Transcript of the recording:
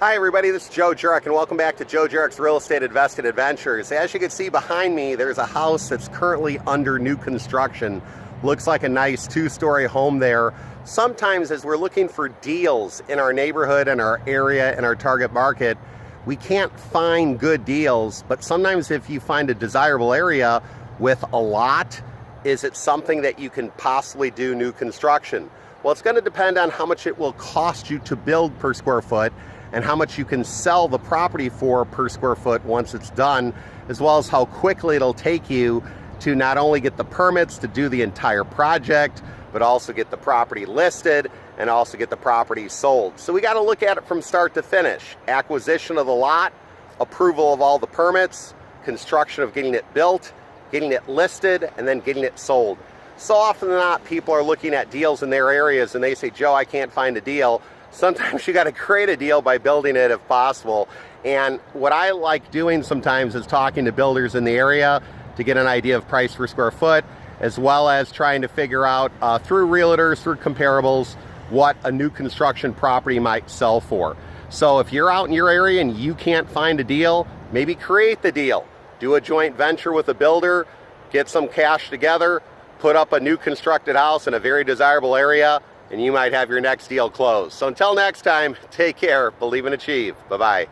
Hi everybody, this is Joe Jurek and welcome back to Joe Jurek's Real Estate Invested Adventures. As you can see behind me, there's a house that's currently under new construction. Looks like a nice two-story home there. Sometimes as we're looking for deals in our neighborhood and our area and our target market, we can't find good deals, but sometimes if you find a desirable area with a lot, is it something that you can possibly do new construction? Well, it's going to depend on how much it will cost you to build per square foot and how much you can sell the property for per square foot once it's done, as well as how quickly it'll take you to not only get the permits to do the entire project, but also get the property listed and also get the property sold. So we got to look at it from start to finish. Acquisition of the lot, approval of all the permits, construction of getting it built, getting it listed, and then getting it sold. So often than not, people are looking at deals in their areas and they say, Joe, I can't find a deal. Sometimes you got to create a deal by building it if possible. And what I like doing sometimes is talking to builders in the area to get an idea of price per square foot, as well as trying to figure out through realtors, through comparables, what a new construction property might sell for. So if you're out in your area and you can't find a deal, maybe create the deal. Do a joint venture with a builder, get some cash together, put up a new constructed house in a very desirable area, and you might have your next deal closed. So until next time, take care, believe and achieve. Bye-bye.